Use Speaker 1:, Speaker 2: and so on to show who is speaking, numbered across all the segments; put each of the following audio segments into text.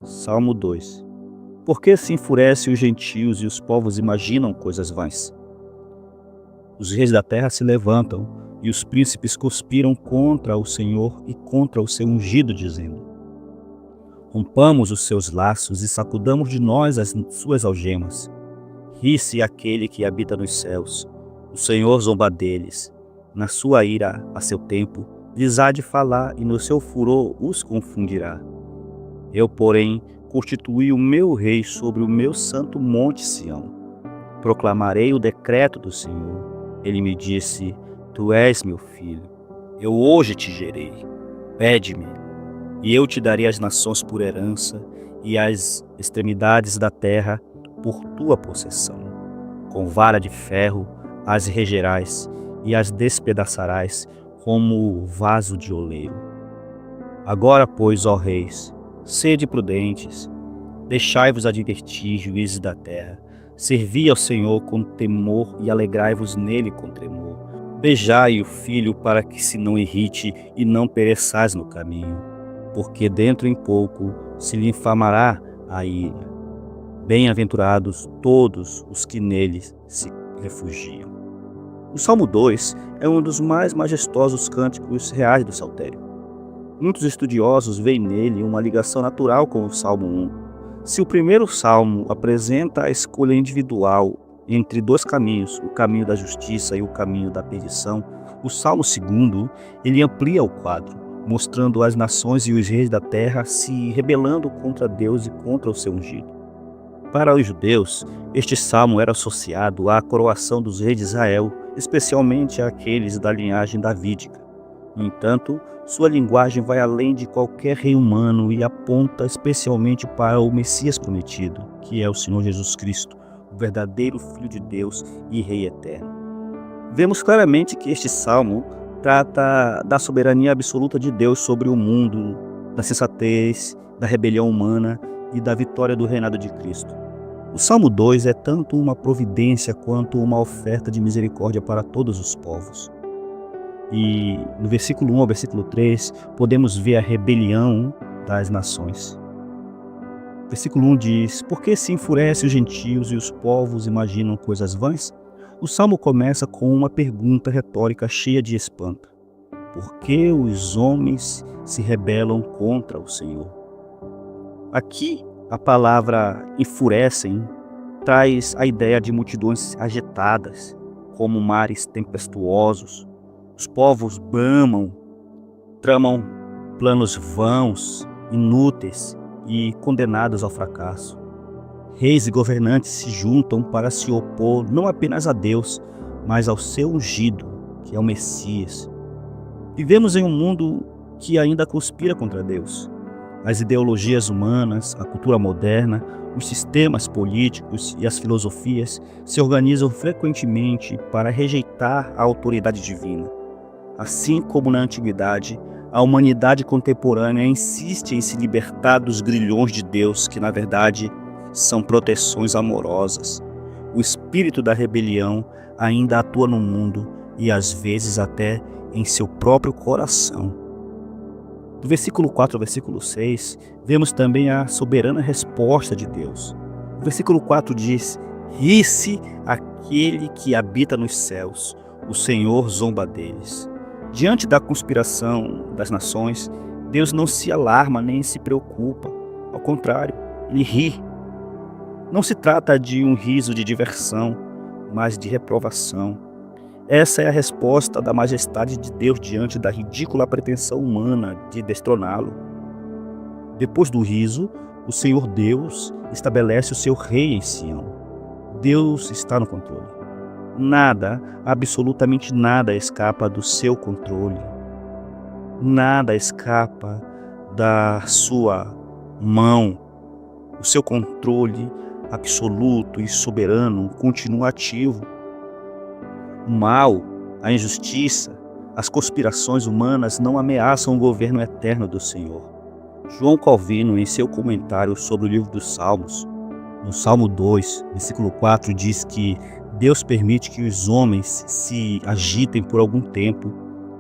Speaker 1: Salmo 2. Por que se enfurecem os gentios e os povos imaginam coisas vãs? Os reis da terra se levantam e os príncipes conspiram contra o Senhor e contra o seu ungido, dizendo: rompamos os seus laços e sacudamos de nós as suas algemas. Ri-se aquele que habita nos céus. O Senhor zomba deles. Na sua ira, a seu tempo, lhes há de falar e no seu furor os confundirá. Eu, porém, constituí o meu rei sobre o meu santo monte Sião. Proclamarei o decreto do Senhor. Ele me disse: Tu és meu filho. Eu hoje te gerei. Pede-me, e eu te darei as nações por herança e as extremidades da terra por tua possessão. Com vara de ferro as regerás e as despedaçarás como vaso de oleiro. Agora, pois, ó reis, sede prudentes, deixai-vos advertir, juízes da terra. Servi ao Senhor com temor e alegrai-vos nele com tremor. Beijai o filho para que se não irrite e não pereçais no caminho, porque dentro em pouco se lhe infamará a ira. Bem-aventurados todos os que nele se refugiam. O Salmo 2 é um dos mais majestosos cânticos reais do Saltério. Muitos estudiosos veem nele uma ligação natural com o Salmo 1. Se o primeiro salmo apresenta a escolha individual entre dois caminhos, o caminho da justiça e o caminho da perdição, o Salmo 2 ele amplia o quadro, mostrando as nações e os reis da terra se rebelando contra Deus e contra o seu ungido. Para os judeus, este salmo era associado à coroação dos reis de Israel, especialmente àqueles da linhagem davídica. No entanto, sua linguagem vai além de qualquer rei humano e aponta especialmente para o Messias prometido, que é o Senhor Jesus Cristo, o verdadeiro Filho de Deus e Rei eterno. Vemos claramente que este salmo trata da soberania absoluta de Deus sobre o mundo, da sensatez, da rebelião humana e da vitória do reinado de Cristo. O Salmo 2 é tanto uma providência quanto uma oferta de misericórdia para todos os povos. E no versículo 1 ao versículo 3, podemos ver a rebelião das nações. O versículo 1 diz: Por que se enfurecem os gentios e os povos imaginam coisas vãs? O Salmo começa com uma pergunta retórica cheia de espanto. Por que os homens se rebelam contra o Senhor? Aqui, a palavra enfurecem traz a ideia de multidões agitadas, como mares tempestuosos. Os povos bramam, tramam planos vãos, inúteis e condenados ao fracasso. Reis e governantes se juntam para se opor não apenas a Deus, mas ao seu ungido, que é o Messias. Vivemos em um mundo que ainda conspira contra Deus. As ideologias humanas, a cultura moderna, os sistemas políticos e as filosofias se organizam frequentemente para rejeitar a autoridade divina. Assim como na antiguidade, a humanidade contemporânea insiste em se libertar dos grilhões de Deus, que na verdade são proteções amorosas. O espírito da rebelião ainda atua no mundo e às vezes até em seu próprio coração. Do versículo 4 ao versículo 6, vemos também a soberana resposta de Deus. O versículo 4 diz: Ri-se aquele que habita nos céus, o Senhor zomba deles. Diante da conspiração das nações, Deus não se alarma nem se preocupa. Ao contrário, ele ri. Não se trata de um riso de diversão, mas de reprovação. Essa é a resposta da majestade de Deus diante da ridícula pretensão humana de destroná-lo. Depois do riso, o Senhor Deus estabelece o seu rei em Sião. Deus está no controle. Nada, absolutamente nada escapa do seu controle. Nada escapa da sua mão. O seu controle absoluto e soberano continua ativo. O mal, a injustiça, as conspirações humanas não ameaçam o governo eterno do Senhor. João Calvino, em seu comentário sobre o livro dos Salmos, no Salmo 2, versículo 4, diz que Deus permite que os homens se agitem por algum tempo,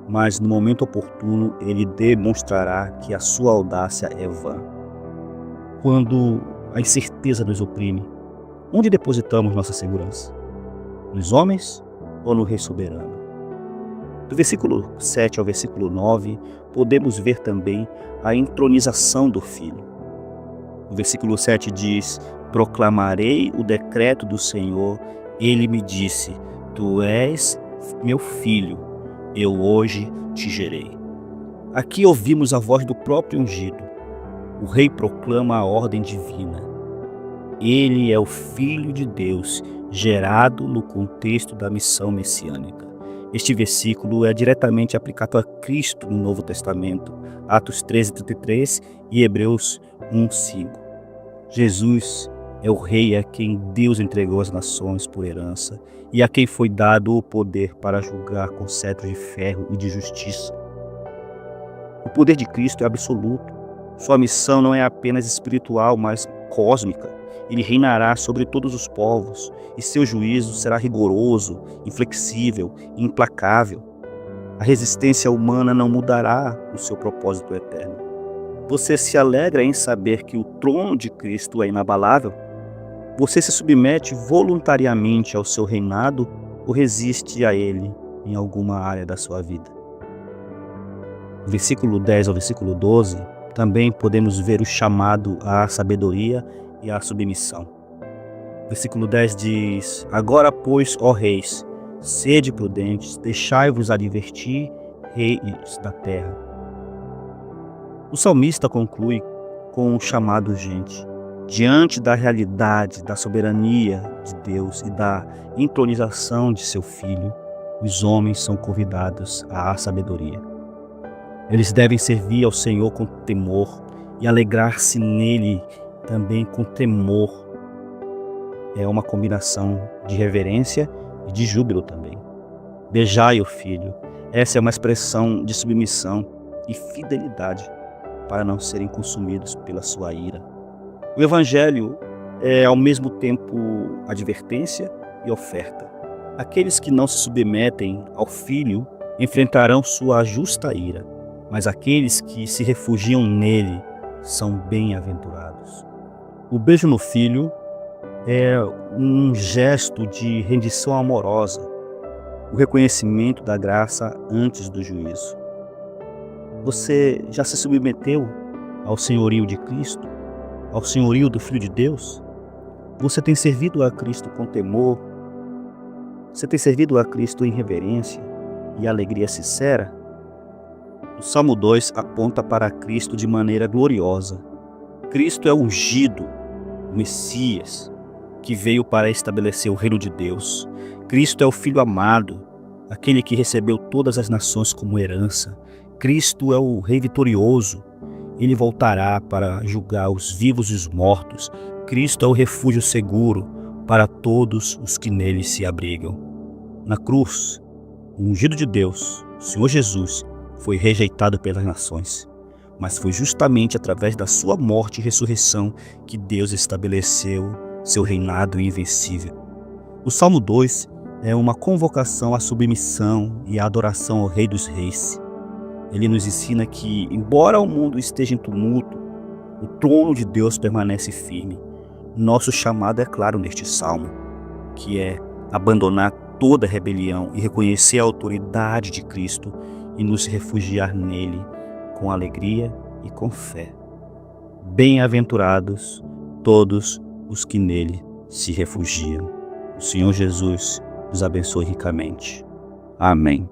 Speaker 1: mas no momento oportuno ele demonstrará que a sua audácia é vã. quando a incerteza nos oprime, onde depositamos nossa segurança? Nos homens ou no Rei soberano? Do versículo 7 ao versículo 9, podemos ver também a entronização do Filho. O versículo 7 diz: proclamarei o decreto do Senhor, ele me disse, tu és meu filho, eu hoje te gerei. Aqui ouvimos a voz do próprio ungido. O rei proclama a ordem divina. Ele é o Filho de Deus, gerado no contexto da missão messiânica. Este versículo é diretamente aplicado a Cristo no Novo Testamento, Atos 13:33 e Hebreus 1:5. Jesus é o rei a quem Deus entregou as nações por herança e a quem foi dado o poder para julgar com cetro de ferro e de justiça. O poder de Cristo é absoluto. Sua missão não é apenas espiritual, mas cósmica. Ele reinará sobre todos os povos e seu juízo será rigoroso, inflexível e implacável. A resistência humana não mudará o seu propósito eterno. Você se alegra em saber que o trono de Cristo é inabalável? Você se submete voluntariamente ao seu reinado ou resiste a ele em alguma área da sua vida? Versículo 10 ao versículo 12, também podemos ver o chamado à sabedoria e à submissão. Versículo 10 diz: agora, pois, ó reis, sede prudentes, deixai-vos advertir, reis da terra. O salmista conclui com um chamado urgente. Diante da realidade da soberania de Deus e da entronização de seu Filho, os homens são convidados à sabedoria. Eles devem servir ao Senhor com temor e alegrar-se nele também com temor. É uma combinação de reverência e de júbilo também. Beijai o Filho. Essa é uma expressão de submissão e fidelidade para não serem consumidos pela sua ira. O Evangelho é ao mesmo tempo advertência e oferta. Aqueles que não se submetem ao Filho enfrentarão sua justa ira, mas aqueles que se refugiam nele são bem-aventurados. O beijo no Filho é um gesto de rendição amorosa, o reconhecimento da graça antes do juízo. Você já se submeteu ao senhorio de Cristo, ao senhorio do Filho de Deus? Você tem servido a Cristo com temor? Você tem servido a Cristo em reverência e alegria sincera? O Salmo 2 aponta para Cristo de maneira gloriosa. Cristo é o ungido, o Messias, que veio para estabelecer o reino de Deus. Cristo é o Filho amado, aquele que recebeu todas as nações como herança. Cristo é o Rei vitorioso. Ele voltará para julgar os vivos e os mortos. Cristo é o refúgio seguro para todos os que nele se abrigam. Na cruz, o ungido de Deus, o Senhor Jesus, foi rejeitado pelas nações, mas foi justamente através da sua morte e ressurreição que Deus estabeleceu seu reinado invencível. O Salmo 2 é uma convocação à submissão e à adoração ao Rei dos Reis. Ele nos ensina que, embora o mundo esteja em tumulto, o trono de Deus permanece firme. Nosso chamado é claro neste salmo, que é abandonar toda rebelião e reconhecer a autoridade de Cristo e nos refugiar nele com alegria e com fé. Bem-aventurados todos os que nele se refugiam. O Senhor Jesus nos abençoe ricamente. Amém.